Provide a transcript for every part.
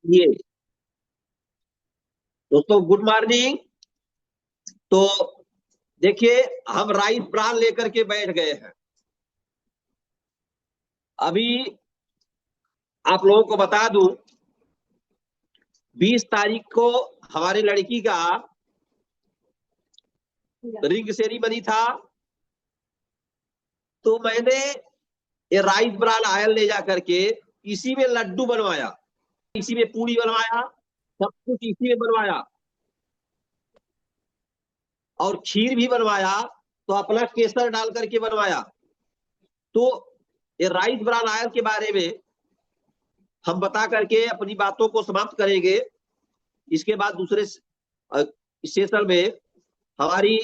ये दोस्तों good morning. तो देखिए, हम राइस ब्रान लेकर के बैठ गए हैं। अभी आप लोगों को बता दूं, 20 तारीख को हमारी लड़की का रिंग सेरेमनी था। तो मैंने ये राइस ब्रान आयल ले जा करके इसी में लड्डू बनवाया, इसी में पूरी बनवाया, सब कुछ इसी में बनवाया और खीर भी बनवाया। तो अपना केसर डाल करके बनवाया। तो ये राइस ब्रान आयल के बारे में हम बता करके अपनी बातों को समाप्त करेंगे। इसके बाद दूसरे सेशन में हमारी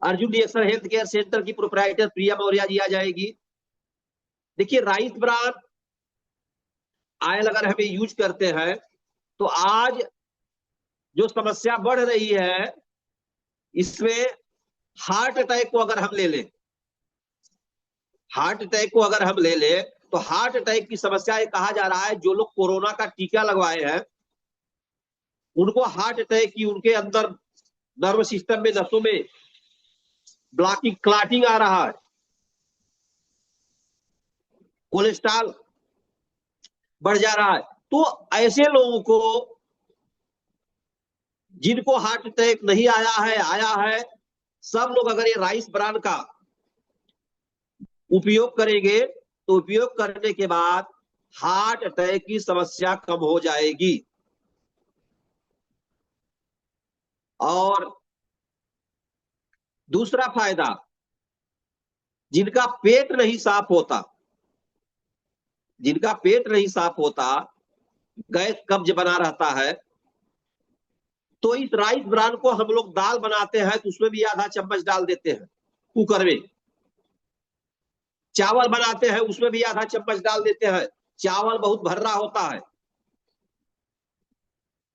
Arjun DXL health care centre की प्रोप्राइटर प्रिया मौर्य जी आ जाएगी। देखिए, राइस ब्रान आयल अगर हमें यूज करते हैं तो आज जो समस्या बढ़ रही है, इसमें हार्ट अटैक को अगर हम ले लें, हार्ट अटैक को अगर हम ले लें तो हार्ट अटैक की समस्या ये कहा जा रहा है, जो लोग कोरोना का टीका लगवाए हैं उनको हार्ट अटैक की, उनके अंदर नर्व सिस्टम में, नसों में ब्लॉकिंग, क्लॉटिंग आ रहा है, कोलेस्ट्रॉल बढ़ जा रहा है। तो ऐसे लोगों को, जिनको हार्ट अटैक नहीं आया है, सब लोग अगर ये राइस ब्रान का उपयोग करेंगे तो उपयोग करने के बाद हार्ट अटैक की समस्या कम हो जाएगी। और दूसरा फायदा, जिनका पेट नहीं साफ होता, जिनका पेट नहीं साफ होता, गैस कब्ज बना रहता है, तो इस राइस ब्रान को हम लोग दाल बनाते हैं तो उसमें भी आधा चम्मच डाल देते हैं कुकर में। चावल बनाते हैं उसमें भी आधा चम्मच डाल देते हैं, चावल बहुत भर्रा होता है।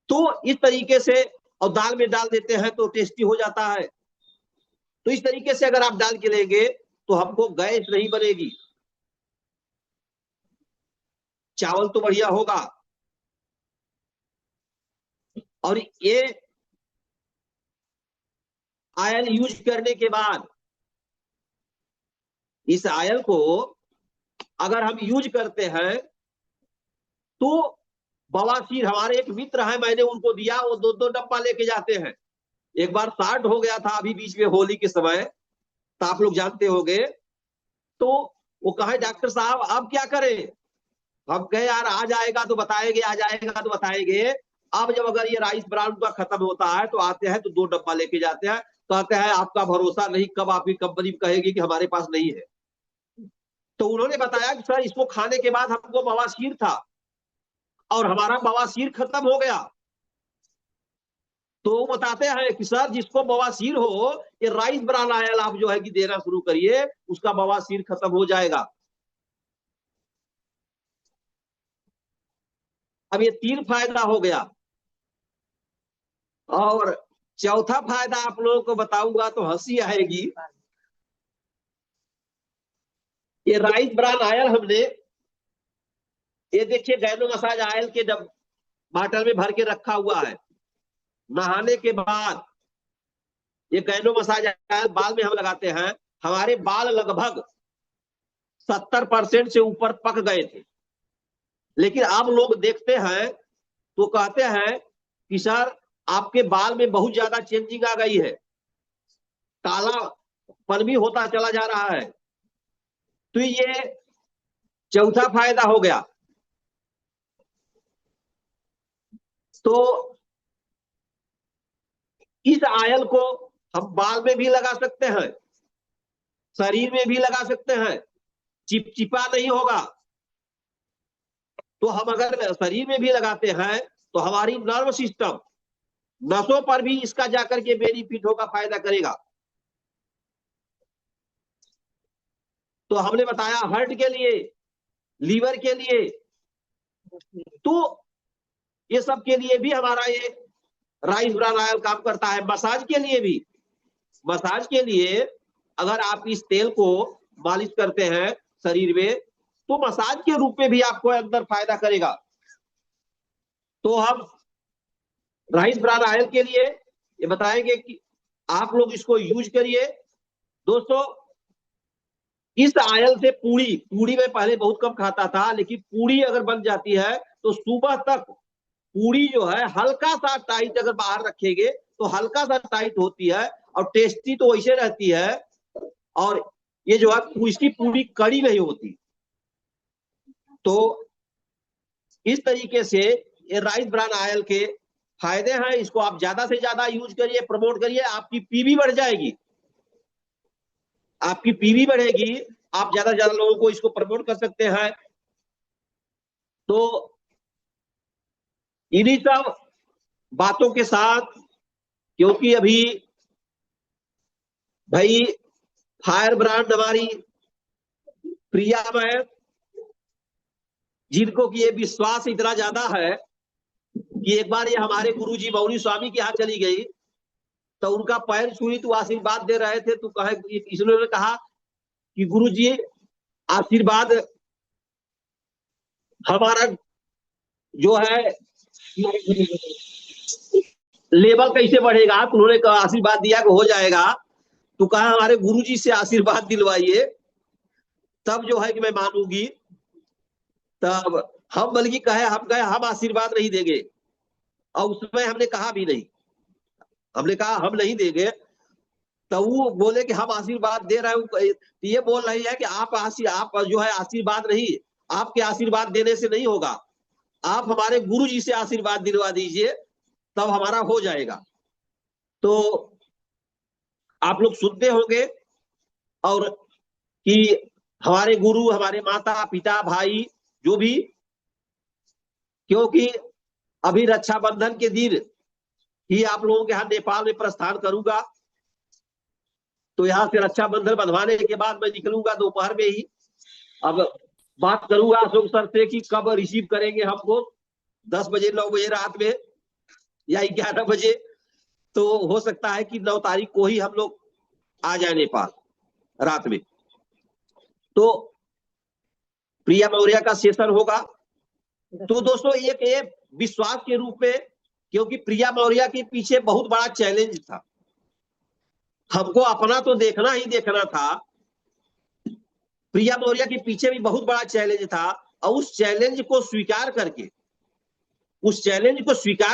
तो इस तरीके से, और दाल में डाल देते हैं तो टेस्टी हो जाता है। तो इस तरीके से अगर आप डाल के लेंगे तो हमको गैस नहीं बनेगी, चावल तो बढ़िया होगा। और ये आयल यूज करने के बाद, इस आयल को अगर हम यूज करते हैं तो बवासीर, हमारे एक मित्र है, मैंने उनको दिया, वो 2-2 डब्बा लेके जाते हैं। एक बार स्टार्ट हो गया था अभी बीच में होली के समय, तो आप लोग जानते होंगे। तो वो कहे डॉक्टर साहब अब क्या करें? हम कहे यार आ जाएगा तो बताएंगे, आ जाएगा तो बताएंगे। अब जब अगर ये राइस ब्रान का खत्म होता है तो आते हैं तो 2 डब्बा लेके जाते हैं, कहते हैं आपका भरोसा नहीं, कब आपकी कंपनी कहेगी कि हमारे पास नहीं है। तो उन्होंने बताया कि सर इसको खाने के बाद हमको बवासीर था और हमारा बवासीर खत्म हो गया। तो बताते हैं कि सर जिसको बवासीर हो, ये राइस ब्रान आयल आप जो है कि देना शुरू करिए, उसका बवासीर खत्म हो जाएगा। अब ये 3 फायदा हो गया। और चौथा फायदा आप लोगों को बताऊंगा तो हंसी आएगी। ये राइस ब्रान आयल हमने, ये देखिए गैनो मसाज आयल के जब बाटल में भर के रखा हुआ है, नहाने के बाद ये गैनो मसाज आयल बाल में हम लगाते हैं। हमारे बाल लगभग 70% से ऊपर पक गए थे, लेकिन अब लोग देखते हैं तो कहते हैं कि सर आपके बाल में बहुत ज्यादा चेंजिंग आ गई है, काला पन भी होता चला जा रहा है। तो ये चौथा फायदा हो गया। तो इस आयल को हम बाल में भी लगा सकते हैं, शरीर में भी लगा सकते हैं, चिपचिपा नहीं होगा। तो हम अगर शरीर में भी लगाते हैं तो हमारी नर्व सिस्टम, नसों पर भी इसका जाकर के बेनिफिट होगा, फायदा करेगा। तो हमने बताया हार्ट के लिए, लीवर के लिए, तो ये सब के लिए भी हमारा ये राइस ब्रान ऑयल काम करता है। मसाज के लिए भी, मसाज के लिए अगर आप इस तेल को मालिश करते हैं शरीर में तो मसाज के रूप में भी आपको अंदर फायदा करेगा। तो हम राइस ब्रान ऑयल के लिए ये बताएंगे कि आप लोग इसको यूज करिए। दोस्तों, इस ऑयल से पूड़ी पूड़ी मैं पहले बहुत कम खाता था, लेकिन पूड़ी अगर बन जाती है तो सुबह तक पूड़ी जो है हल्का सा टाइट अगर बाहर रखेंगे तो हल्का सा टाइट होती है और टेस्टी तो वैसे रहती है। और ये जो है इसकी पूरी कड़ी नहीं होती। तो इस तरीके से ये राइस ब्रान ऑयल के फायदे हैं। इसको आप ज्यादा से ज्यादा यूज करिए, प्रमोट करिए, आपकी पीवी बढ़ जाएगी, आपकी पीवी बढ़ेगी, आप ज्यादा से ज्यादा लोगों को इसको प्रमोट कर सकते हैं। तो इन्हीं सब बातों के साथ, क्योंकि अभी भाई फायर ब्रांड हमारी प्रिया मैम, जिनको कि ये विश्वास इतना ज्यादा है कि एक बार ये हमारे गुरुजी मौनी स्वामी के यहाँ चली गई तो उनका पैर छुई तो आशीर्वाद दे रहे थे, तो कहे इसने कहा कि गुरुजी आशीर्वाद हमारा जो है लेवल कैसे बढ़ेगा, तो उन्होंने कहा आशीर्वाद दिया कि हो जाएगा। तो कहा हमारे गुरुजी से आशीर्वाद दिलवाइए, तब जो है कि मैं मानूंगी। तब हम बल्कि कहे हम आशीर्वाद नहीं देंगे, और उसमें हमने कहा भी नहीं, हमने कहा हम नहीं देंगे। तो वो बोले कि हम आशीर्वाद दे रहे हैं। ये बोल रही है कि आप जो है आशीर्वाद नहीं, आपके आशीर्वाद देने से नहीं होगा, आप हमारे गुरु जी से आशीर्वाद दिलवा दीजिए, तब हमारा हो जाएगा। तो आप लोग सुनते होंगे और कि हमारे गुरु, हमारे माता पिता भाई जो भी, क्योंकि अभी रक्षाबंधन के दिन ही आप लोगों के यहाँ नेपाल में प्रस्थान करूंगा, तो यहाँ से रक्षाबंधन बंधवाने के बाद मैं निकलूंगा दोपहर में ही। अब बात करूंगा अशोक सर से कि कब रिसीव करेंगे हमको, 10 बजे 9 बजे रात में या 11 बजे। तो हो सकता है कि 9 तारीख को ही हम लोग आ जाए नेपाल रात में। तो प्रिया मौर्य का सेशन होगा। तो दोस्तों एक विश्वास के रूप में, क्योंकि प्रिया मौर्य के पीछे बहुत बड़ा चैलेंज था, हमको अपना तो देखना ही देखना था, प्रिया मौर्य के पीछे भी बहुत बड़ा चैलेंज था। और उस चैलेंज को स्वीकार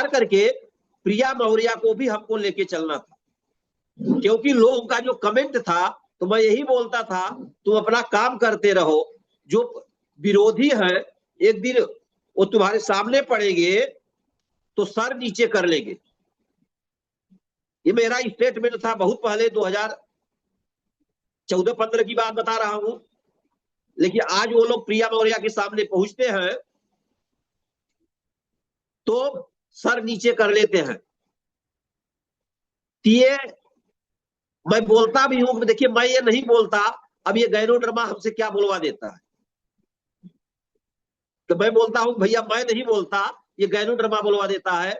करके प्रिया मौर्य को भी हमको लेके चलना था। क्योंकि लोगों का जो कमेंट था, तो मैं यही बोलता था तुम अपना काम करते रहो, जो विरोधी है एक दिन वो तुम्हारे सामने पड़ेंगे तो सर नीचे कर लेंगे। ये मेरा स्टेटमेंट था बहुत पहले, 2014-15 की बात बता रहा हूं। लेकिन आज वो लोग प्रिया मौर्य के सामने पहुंचते हैं तो सर नीचे कर लेते हैं। ये मैं बोलता भी हूं, देखिए मैं ये नहीं बोलता, अब ये गैनोडर्मा हमसे क्या बुलवा देता है, तो मैं बोलता हूं भैया मैं नहीं बोलता, ये गैनोडर्मा बुलवा देता है।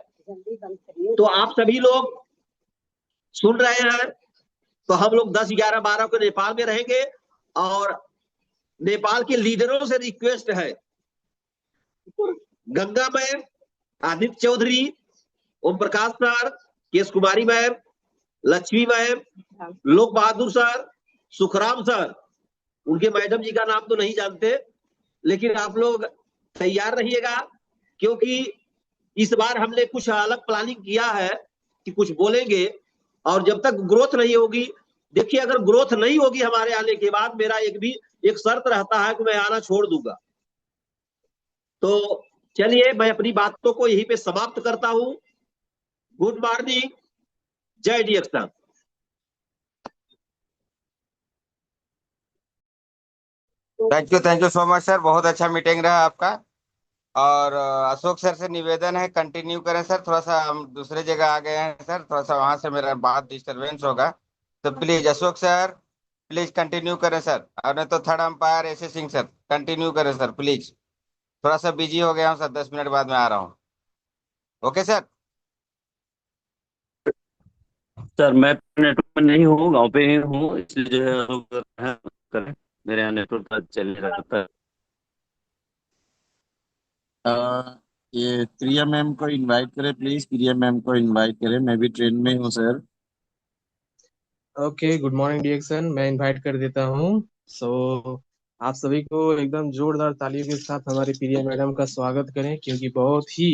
तो आप सभी लोग सुन रहे हैं, तो हम लोग 10, 11, 12 को नेपाल में रहेंगे। और नेपाल के लीडरों से रिक्वेस्ट है, Ganga ma'am, Aditya Chaudhary, Om Prakash sir, case कुमारी मैम, लक्ष्मी मैम, लोक बहादुर सर, सुखराम सर, उनके मैडम जी का नाम तो नहीं जानते, लेकिन आप लोग तैयार रहिएगा, क्योंकि इस बार हमने कुछ अलग प्लानिंग किया है कि कुछ बोलेंगे। और जब तक ग्रोथ नहीं होगी, देखिए अगर ग्रोथ नहीं होगी हमारे आने के बाद, मेरा एक शर्त रहता है कि मैं आना छोड़ दूंगा। तो चलिए मैं अपनी बातों को यहीं पे समाप्त करता हूं। गुड मॉर्निंग, जय डीएक्शन। Thank you so much sir, बहुत अच्छा मीटिंग रहा आपका। और अशोक सर से निवेदन है कंटिन्यू करें सर, थोड़ा सा हम दूसरे जगह आ गए हैं सर, थोड़ा सा वहां से मेरा बात डिस्टरबेंस होगा, तो please Ashok sir please continue करें सर। और नहीं तो थर्ड अंपायर ऐसे सिंह सर कंटिन्यू करें सर प्लीज, थोड़ा सा बिजी हो गया हूँ सर, 10 मिनट बाद में आ रहा हूँ। Okay sir. सर मैं नेटवर्क में नहीं हूँ, गांव पे ही हूँ, इसलिए जो है करें, मेरे यहाँ नेटवर्क चल रहता है। ये प्रिया मैम को इनवाइट करें प्लीज, प्रिया मैम को इनवाइट करें, मैं भी ट्रेन में हूँ sir. Okay, good morning DXN, मैं इनवाइट कर देता हूँ। आप सभी को एकदम जोरदार तालियों के साथ हमारी प्रिया मैडम का स्वागत करें, क्योंकि बहुत ही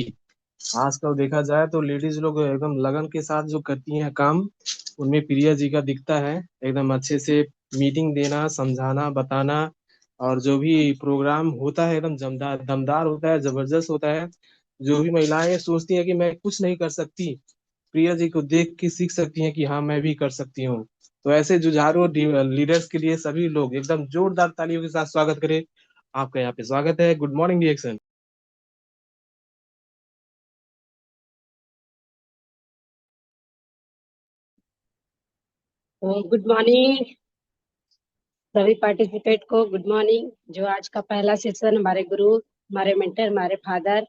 आजकल देखा जाए तो लेडीज लोग एकदम लगन के साथ जो करती हैं काम, उनमें प्रिया जी का दिखता है। एकदम अच्छे से मीटिंग देना, समझाना, बताना, और जो भी प्रोग्राम होता है एकदम जमदार दमदार होता है, जबरदस्त होता है। जो भी महिलाएं सोचती हैं कि मैं कुछ नहीं कर सकती, प्रिया जी को देख के सीख सकती हैं कि हाँ मैं भी कर सकती हूँ। तो ऐसे जुझारू लीडर्स के लिए सभी लोग एकदम जोरदार तालियों के साथ स्वागत करें। आपका यहाँ पे स्वागत है। Good morning reaction. Good morning सभी पार्टिसिपेट को। Good morning. जो आज का पहला सेशन हमारे गुरु, हमारे मेंटर, हमारे फादर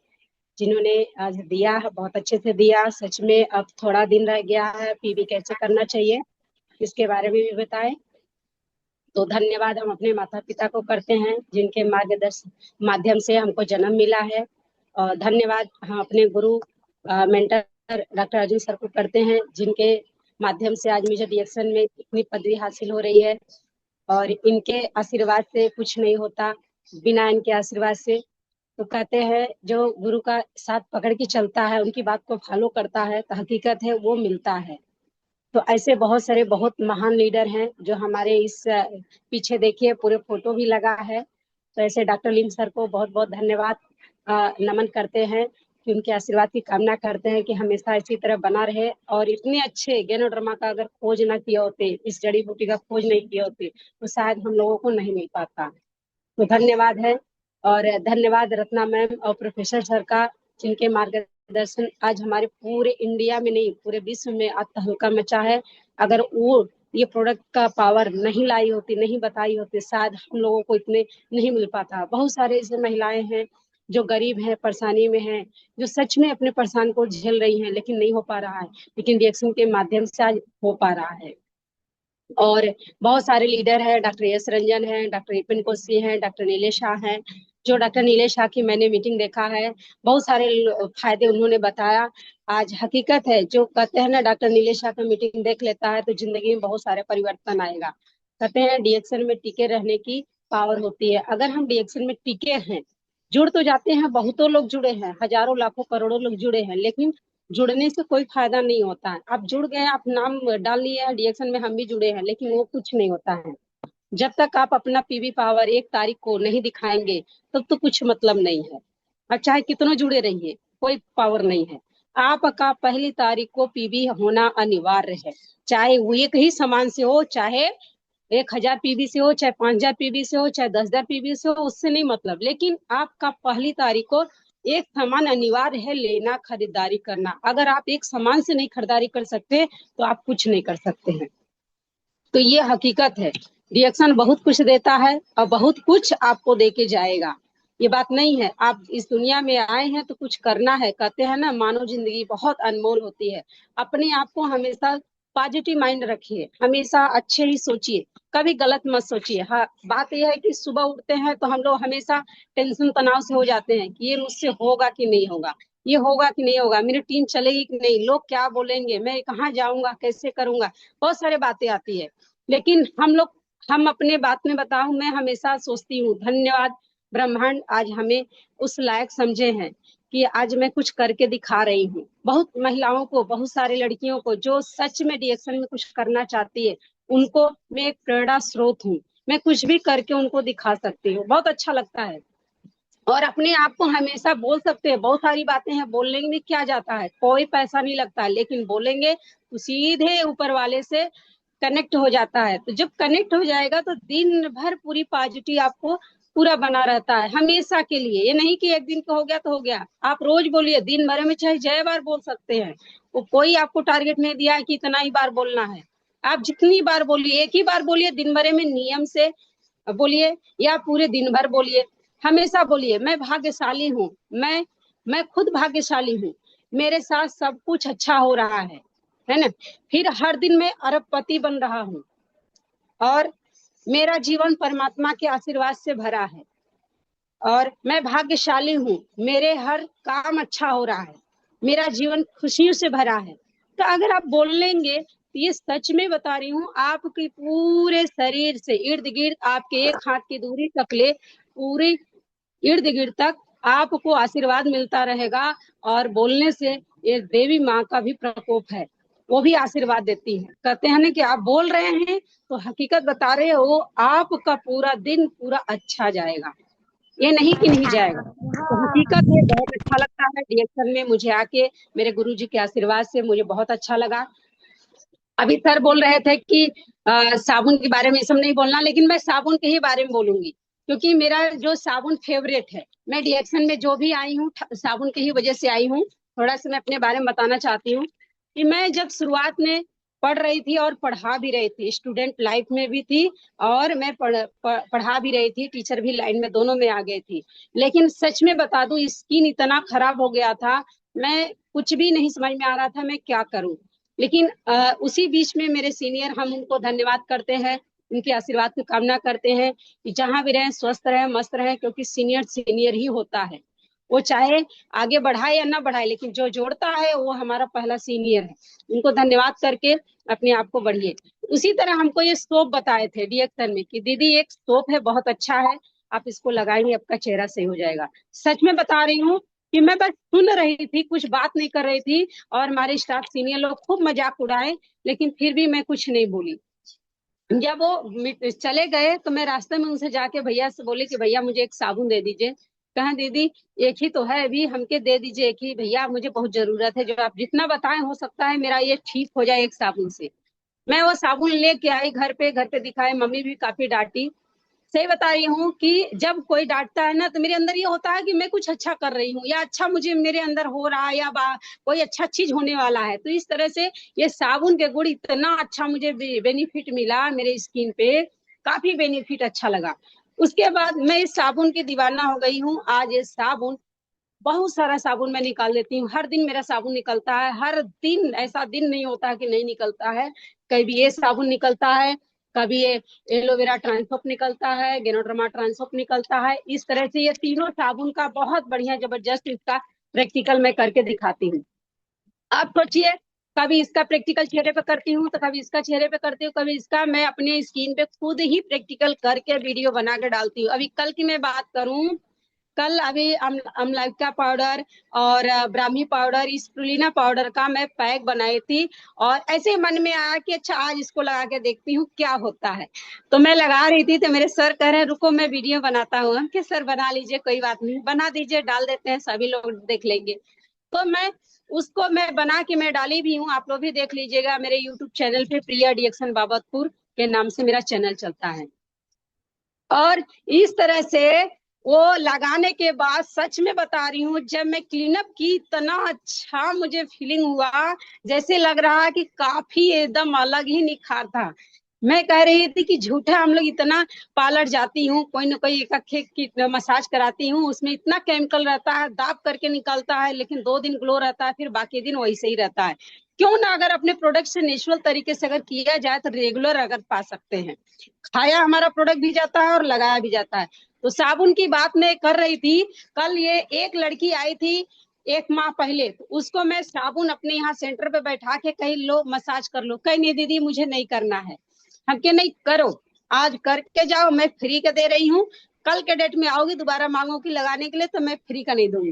जिन्होंने आज दिया है, बहुत अच्छे से दिया। सच में अब थोड़ा दिन रह गया है, पीबी कैसे करना चाहिए इसके बारे में भी बताएं। तो धन्यवाद हम अपने माता पिता को करते हैं जिनके मार्गदर्शन माध्यम से हमको जन्म मिला है। और धन्यवाद हम अपने गुरु मेंटर डॉक्टर अर्जुन सर को करते हैं जिनके माध्यम से आज मुझे डीएक्शन में इतनी पदवी हासिल हो रही है। और इनके आशीर्वाद से कुछ नहीं होता, बिना इनके आशीर्वाद से। तो कहते हैं जो गुरु का साथ पकड़ के चलता है, उनकी बात को फॉलो करता है, तो हकीकत है वो मिलता है। तो ऐसे बहुत सारे बहुत महान लीडर हैं जो हमारे इस पीछे देखिए पूरे फोटो भी लगा है। तो ऐसे डॉक्टर लीम सर को बहुत बहुत धन्यवाद नमन करते हैं कि उनके आशीर्वाद की कामना करते हैं कि हमेशा इसी तरह बना रहे। और इतने अच्छे गैनोड्रमा का अगर खोज ना किए होते, इस जड़ी बूटी का खोज नहीं किए होते, तो शायद हम लोगों को नहीं मिल पाता। तो धन्यवाद है। और धन्यवाद रत्ना मैम और प्रोफेसर सर का, जिनके मार्गदर्शन आज हमारे पूरे इंडिया में नहीं पूरे विश्व में आज तहलका मचा है। अगर वो ये प्रोडक्ट का पावर नहीं लाई होती, नहीं बताई होती, शायद हम लोगों को इतने नहीं मिल पाता। बहुत सारे ऐसे महिलाएं हैं जो गरीब हैं, परेशानी में हैं, जो सच में अपने परेशान को झेल रही हैं, लेकिन नहीं हो पा रहा है, लेकिन रिएक्शन के माध्यम से आज हो पा रहा है। और बहुत सारे लीडर हैं, डॉक्टर एस रंजन हैं, डॉक्टर विपिन कोशी हैं, डॉक्टर नीलेश शाह हैं। जो डॉक्टर नीलेश शाह की मैंने मीटिंग देखा है, बहुत सारे फायदे उन्होंने बताया। आज हकीकत है जो कहते हैं ना, डॉक्टर नीलेश शाह का मीटिंग देख लेता है तो जिंदगी में बहुत सारे परिवर्तन आएगा। कहते हैं डीएक्शन में टिके रहने की पावर होती है। अगर हम डीएक्शन में टिके हैं, जुड़ तो जाते हैं, बहुतों लोग जुड़े हैं, हजारों लाखों करोड़ों लोग जुड़े हैं, लेकिन जुड़ने से कोई फायदा नहीं होता है। आप जुड़ गए, आप नाम डाल लिए हैं डीएक्शन में, हम भी जुड़े हैं, लेकिन वो कुछ नहीं होता है। जब तक आप अपना पीवी पावर 1 तारीख को नहीं दिखाएंगे, तब तो कुछ मतलब नहीं है। और चाहे कितनों जुड़े रहिए, कोई पावर नहीं है। आपका 1 तारीख को पीवी होना अनिवार्य है, चाहे वो एक ही सामान से हो, चाहे 1000 पीवी से हो, चाहे 5000 पीवी से हो, चाहे 10,000 पीवी से हो, उससे नहीं मतलब। लेकिन आपका 1 तारीख को एक सामान अनिवार्य है लेना, खरीदारी करना। अगर आप एक सामान से नहीं खरीदारी कर सकते तो आप कुछ नहीं कर सकते हैं। तो ये हकीकत है। रिएक्शन बहुत कुछ देता है और बहुत कुछ आपको दे के जाएगा। ये बात नहीं है, आप इस दुनिया में आए हैं तो कुछ करना है। कहते हैं ना, मानव जिंदगी बहुत अनमोल होती है। अपने आप को हमेशा पॉजिटिव माइंड रखिए, हमेशा अच्छे ही सोचिए, कभी गलत मत सोचिए। हाँ, बात यह है कि सुबह उठते हैं तो हम लोग हमेशा टेंशन तनाव से हो जाते हैं कि ये मुझसे होगा कि नहीं होगा, ये होगा कि नहीं होगा, मेरी टीम चलेगी कि नहीं, लोग क्या बोलेंगे, मैं कहाँ जाऊंगा, कैसे करूंगा, बहुत सारी बातें आती है। लेकिन हम अपने बात में बताऊं, मैं हमेशा सोचती हूँ धन्यवाद ब्रह्मांड आज हमें उस लायक समझे हैं कि आज मैं कुछ करके दिखा रही हूँ। बहुत महिलाओं को, बहुत सारी लड़कियों को जो सच में डीएक्शन में कुछ करना चाहती है, उनको मैं एक प्रेरणा स्रोत हूँ। मैं कुछ भी करके उनको दिखा सकती हूँ, बहुत अच्छा लगता है। और अपने आप को हमेशा बोल सकते हैं, बहुत सारी बातें हैं, बोलने में क्या जाता है, कोई पैसा नहीं लगता है, लेकिन बोलेंगे तो सीधे ऊपर वाले से कनेक्ट हो जाता है। तो जब कनेक्ट हो जाएगा तो दिन भर पूरी पॉजिटिव आपको पूरा बना रहता है, हमेशा के लिए। ये नहीं कि एक दिन का हो गया तो हो गया, आप रोज बोलिए, दिन भर में चाहे 1,000 बार बोल सकते हैं। वो कोई आपको टारगेट नहीं दिया है कि इतना ही बार बोलना है। आप जितनी बार बोलिए, एक ही बार बोलिए, दिन भर में नियम से बोलिए या पूरे दिन भर बोलिए, हमेशा बोलिए मैं भाग्यशाली हूँ, मैं खुद भाग्यशाली हूँ, मेरे साथ सब कुछ अच्छा हो रहा है ना। फिर हर दिन मैं अरबपति बन रहा हूँ और मेरा जीवन परमात्मा के आशीर्वाद से भरा है। और मैं भाग्यशाली हूँ, मेरे हर काम अच्छा हो रहा है, मेरा जीवन खुशियों से भरा है। तो अगर आप बोल लेंगे तो ये सच में बता रही हूँ, आपके पूरे शरीर से इर्द गिर्द, आपके एक हाथ की दूरी तक ले पूरे इर्द गिर्द तक आपको आशीर्वाद मिलता रहेगा। और बोलने से ये देवी माँ का भी प्रकोप है, वो भी आशीर्वाद देती है। कहते हैं ना कि आप बोल रहे हैं तो हकीकत बता रहे हो, आपका पूरा दिन पूरा अच्छा जाएगा, ये नहीं कि नहीं जाएगा। तो हकीकत है, बहुत अच्छा लगता है डीएक्शन में मुझे आके, मेरे गुरुजी के आशीर्वाद से मुझे बहुत अच्छा लगा। अभी सर बोल रहे थे कि साबुन के बारे में ये सब नहीं बोलना, लेकिन मैं साबुन के ही बारे में बोलूंगी, क्योंकि मेरा जो साबुन फेवरेट है, मैं डीएक्शन में जो भी आई हूँ साबुन की ही वजह से आई हूँ। थोड़ा सा मैं अपने बारे में बताना चाहती हूँ कि मैं जब शुरुआत में पढ़ रही थी और पढ़ा भी रही थी, स्टूडेंट लाइफ में भी थी और मैं पढ़ा भी रही थी, टीचर भी लाइन में, दोनों में आ गई थी। लेकिन सच में बता दूं, स्किन इतना खराब हो गया था, मैं कुछ भी नहीं समझ में आ रहा था मैं क्या करूं। लेकिन उसी बीच में मेरे सीनियर, हम उनको धन्यवाद करते हैं, उनके आशीर्वाद की कामना करते हैं कि जहां भी रहें स्वस्थ रहें, मस्त रहें, क्योंकि सीनियर सीनियर ही होता है। वो चाहे आगे बढ़ाए या ना बढ़ाए, लेकिन जो जोड़ता है वो हमारा पहला सीनियर है। उनको धन्यवाद करके अपने आप को बढ़िए। उसी तरह हमको ये सोप बताए थे डीएक्शन में कि दीदी एक सोप है, बहुत अच्छा है, आप इसको लगाएंगे आपका चेहरा सही हो जाएगा। सच में बता रही हूँ कि मैं बस सुन रही थी, कुछ बात नहीं कर रही थी, और हमारे स्टाफ सीनियर लोग खूब मजाक उड़ाए, लेकिन फिर भी मैं कुछ नहीं बोली। जब वो चले गए तो मैं रास्ते में उनसे जाके भैया से बोली कि भैया मुझे एक साबुन दे दीजिए। कहा दीदी एक ही तो है अभी, हमके दे दीजिए एक ही, भैया मुझे बहुत जरूरत है, जो आप जितना बताएं हो सकता है मेरा ये ठीक हो जाए एक साबुन से। मैं वो साबुन लेके आई घर पे दिखाए, मम्मी भी काफी डांटी। सही बता रही हूँ कि जब कोई डांटता है ना, तो मेरे अंदर ये होता है कि मैं कुछ अच्छा कर रही हूँ, या अच्छा मुझे मेरे अंदर हो रहा है, या कोई अच्छा चीज होने वाला है। तो इस तरह से ये साबुन के गुण इतना अच्छा मुझे बेनिफिट मिला मेरे स्किन पे, काफी बेनिफिट अच्छा लगा। उसके बाद मैं इस साबुन की दीवाना हो गई हूँ। आज ये साबुन, बहुत सारा साबुन मैं निकाल देती हूँ, हर दिन मेरा साबुन निकलता है, हर दिन ऐसा दिन नहीं होता है कि नहीं निकलता है। कभी ये साबुन निकलता है, कभी ये एलोवेरा ट्रांसोप निकलता है, गेनोड्रमा ट्रांसोप निकलता है। इस तरह से ये तीनों साबुन का बहुत बढ़िया जबरदस्त इसका प्रैक्टिकल मैं करके दिखाती हूँ। आप सोचिए, कभी इसका प्रैक्टिकल चेहरे पे करती हूँ तो कभी इसका चेहरे पे करती हूँ, कभी इसका मैं अपने स्किन पे खुद ही प्रैक्टिकल करके वीडियो बना के डालती हूँ। अभी कल की मैं बात करूँ, कल अभी अमलाइका पाउडर और ब्राह्मी पाउडर, स्प्रुलिना पाउडर का मैं पैक बनाई थी, और ऐसे मन में आया कि अच्छा आज इसको लगा के देखती हूँ क्या होता है। तो मैं लगा रही थी तो मेरे सर कह रहे हैं रुको मैं वीडियो बनाता हूँ। हम कि सर बना लीजिए, कोई बात नहीं, बना दीजिए, डाल देते हैं, सभी लोग देख लेंगे। तो मैं उसको मैं बना के मैं डाली भी हूँ, आप लोग भी देख लीजिएगा मेरे यूट्यूब चैनल पे, प्रिया डीएक्शन बाबतपुर के नाम से मेरा चैनल चलता है। और इस तरह से वो लगाने के बाद सच में बता रही हूँ, जब मैं क्लीनअप की इतना अच्छा मुझे फीलिंग हुआ, जैसे लग रहा कि काफी एकदम अलग ही निखार था। मैं कह रही थी कि झूठा हम लोग इतना पार्लर जाती हूँ, कोई ना कोई एक मसाज कराती हूँ, उसमें इतना केमिकल रहता है, दाब करके निकलता है, लेकिन 2 दिन ग्लो रहता है, फिर बाकी दिन वैसे ही रहता है। क्यों ना अगर अपने प्रोडक्ट से नेचुरल तरीके से अगर किया जाए तो रेगुलर अगर पा सकते हैं। खाया हमारा प्रोडक्ट भी जाता है और लगाया भी जाता है। तो साबुन की बात मैं कर रही थी, कल ये एक लड़की आई थी 1 माह पहले, तो उसको मैं साबुन अपने यहाँ सेंटर पे बैठा के कहीं लो मसाज कर लो, कहीं नहीं दीदी मुझे नहीं करना है। हम के नहीं करो, आज करके जाओ, मैं फ्री का दे रही हूँ, कल के डेट में आओगी दोबारा मांगोगी लगाने के लिए तो मैं फ्री का नहीं दूंगी,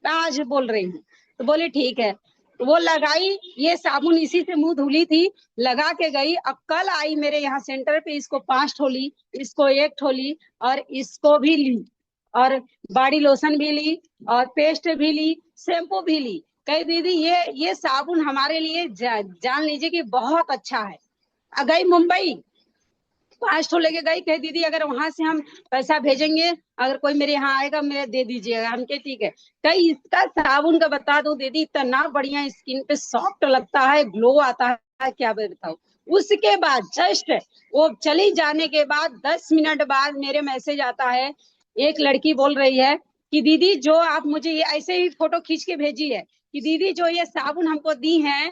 मैं आज बोल रही हूँ। तो बोली ठीक है। तो वो लगाई, ये साबुन इसी से मुंह धुली थी, लगा के गई। अब कल आई मेरे यहाँ सेंटर पे, इसको 5 ठो ली, इसको 1 ठो ली, और इसको भी ली, और बॉडी लोशन भी ली, और पेस्ट भी ली, शैम्पू भी ली। कही दीदी ये साबुन हमारे लिए जान लीजिए कि बहुत अच्छा है। गई मुंबई, 5 ठो लेके गई, कही दीदी अगर वहां से हम पैसा भेजेंगे, अगर कोई मेरे यहाँ आएगा मेरे दे दीजिएगा। हम के ठीक है। कहीं इसका साबुन का बता दो दीदी, इतना बढ़िया स्किन पे सॉफ्ट लगता है, ग्लो आता है, क्या बताओ। उसके बाद जस्ट वो चली जाने के बाद 10 मिनट बाद मेरे मैसेज आता है, एक लड़की बोल रही है कि दीदी जो आप मुझे ये ऐसे ही फोटो खींच के भेजी है कि दीदी जो ये साबुन हमको दी है,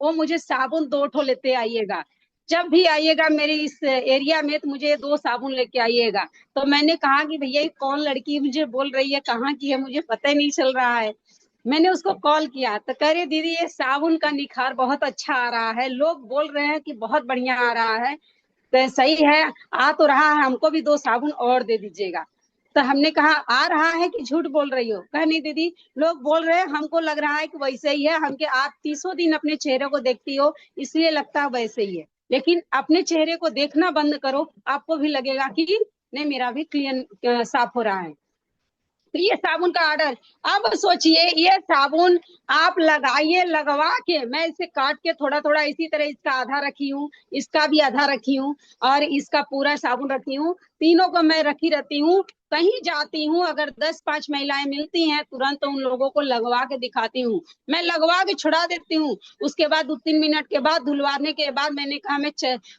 वो मुझे साबुन 2 ठो लेते आइएगा। जब भी आइएगा मेरे इस एरिया में तो मुझे 2 साबुन लेके आइएगा। तो मैंने कहा कि भैया ये कौन लड़की मुझे बोल रही है, कहाँ की है, मुझे पता ही नहीं चल रहा है। मैंने उसको कॉल किया तो कह रही दीदी ये साबुन का निखार बहुत अच्छा आ रहा है, लोग बोल रहे हैं कि बहुत बढ़िया आ रहा है। तो सही है, आ तो रहा है, हमको भी 2 साबुन और दे दीजिएगा। तो हमने कहा आ रहा है कि झूठ बोल रही हो? कह नहीं दीदी, लोग बोल रहे हैं, हमको लग रहा है कि वैसे ही है, हमके आप 30 दिन अपने चेहरे को देखती हो इसलिए लगता है वैसे ही है। लेकिन अपने चेहरे को देखना बंद करो, आपको भी लगेगा कि नहीं मेरा भी क्लीन साफ हो रहा है। तो ये साबुन का ऑर्डर, अब सोचिए ये साबुन आप लगाइए, लगवा के मैं इसे काट के थोड़ा थोड़ा इसी तरह इसका आधा रखी हूँ, इसका भी आधा रखी हूँ और इसका पूरा साबुन रखी हूँ, तीनों को मैं रखी रहती हूँ। कहीं जाती हूँ अगर 10-5 महिलाएं मिलती हैं तुरंत उन लोगों को लगवा के दिखाती हूँ, मैं लगवा के छुड़ा देती हूँ। उसके बाद 2-3 मिनट के बाद धुलवाने के बाद मैंने कहा मैं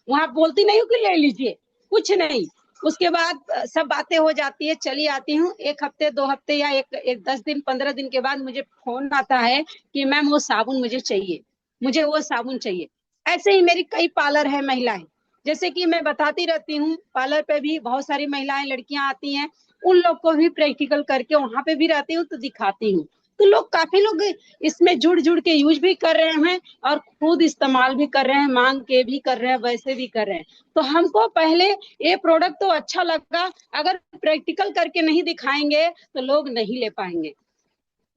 वहां बोलती नहीं हूँ कि ले लीजिए, कुछ नहीं। उसके बाद सब बातें हो जाती है, चली आती हूँ। 1 हफ्ते 2 हफ्ते या एक 10 दिन 15 दिन के बाद मुझे फोन आता है कि मैम वो साबुन मुझे चाहिए, मुझे वो साबुन चाहिए। ऐसे ही मेरी कई पार्लर है महिलाएं, जैसे कि मैं बताती रहती हूँ, पार्लर पे भी बहुत सारी महिलाएं लड़कियां आती हैं, उन लोग को भी प्रैक्टिकल करके वहां पे भी रहती हूँ तो दिखाती हूँ। तो लोग काफी लोग इसमें जुड़ जुड़ के यूज भी कर रहे हैं और खुद इस्तेमाल भी कर रहे हैं, मांग के भी कर रहे हैं, वैसे भी कर रहे हैं। तो हमको पहले ये प्रोडक्ट तो अच्छा लगा, अगर प्रैक्टिकल करके नहीं दिखाएंगे तो लोग नहीं ले पाएंगे।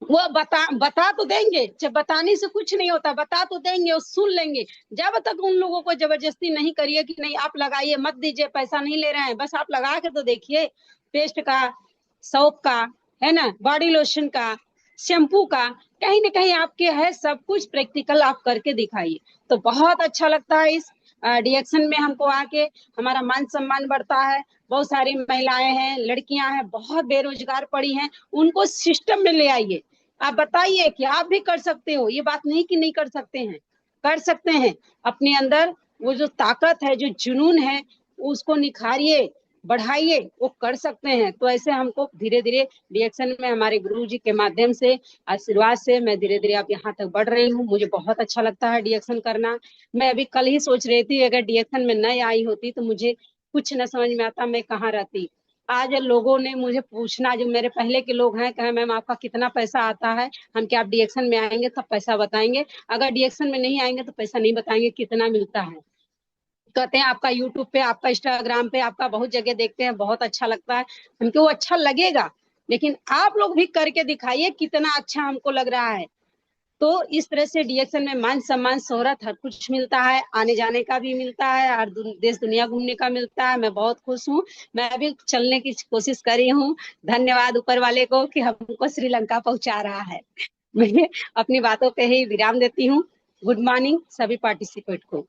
वो बता तो देंगे, जब बताने से कुछ नहीं होता, बता तो देंगे और सुन लेंगे। जब तक उन लोगों को जबरदस्ती नहीं करिए कि नहीं आप लगाइए, मत दीजिए, पैसा नहीं ले रहे हैं, बस आप लगा के तो देखिए, पेस्ट का, सोप का, है ना, बॉडी लोशन का, शैम्पू का, कहीं ना कहीं आपके है सब कुछ प्रैक्टिकल आप करके दिखाइए। तो बहुत अच्छा लगता है इस रिएक्शन में हमको आके, हमारा मान सम्मान बढ़ता है। बहुत सारी महिलाएं हैं, लड़कियां हैं, बहुत बेरोजगार पड़ी हैं, उनको सिस्टम में ले आइए। आप बताइए कि आप भी कर सकते हो, ये बात नहीं कि नहीं कर सकते हैं, कर सकते हैं। अपने अंदर वो जो ताकत है, जो जुनून है, उसको निखारिए, बढ़ाइए, वो कर सकते हैं। तो ऐसे हमको धीरे धीरे रिएक्शन में हमारे गुरु जी के माध्यम से, आशीर्वाद से मैं धीरे धीरे अब यहाँ तक बढ़ रही हूँ। मुझे बहुत अच्छा लगता है रिएक्शन करना। मैं अभी कल ही सोच रही थी अगर रिएक्शन में नहीं आई होती तो मुझे कुछ न समझ में आता, मैं कहाँ रहती। आज लोगों ने मुझे पूछना, जो मेरे पहले के लोग हैं, कहे मैम आपका कितना पैसा आता है, हम क्या आप रिएक्शन में आएंगे तब पैसा बताएंगे, अगर रिएक्शन में नहीं आएंगे तो पैसा नहीं बताएंगे, कितना मिलता है। कहते हैं आपका यूट्यूब पे, आपका इंस्टाग्राम पे, आपका बहुत जगह देखते हैं, बहुत अच्छा लगता है, हमको वो अच्छा लगेगा, लेकिन आप लोग भी करके दिखाइए कितना अच्छा हमको लग रहा है। तो इस तरह से रिएक्शन में मान सम्मान शोहरत हर कुछ मिलता है, आने जाने का भी मिलता है और देश दुनिया घूमने का मिलता है। मैं बहुत खुश हूँ, मैं अभी चलने की कोशिश कर रही हूँ। धन्यवाद ऊपर वाले को कि हमको श्रीलंका पहुंचा रहा है। मैं अपनी बातों पे ही विराम देती हूँ। गुड मॉर्निंग सभी पार्टिसिपेंट को।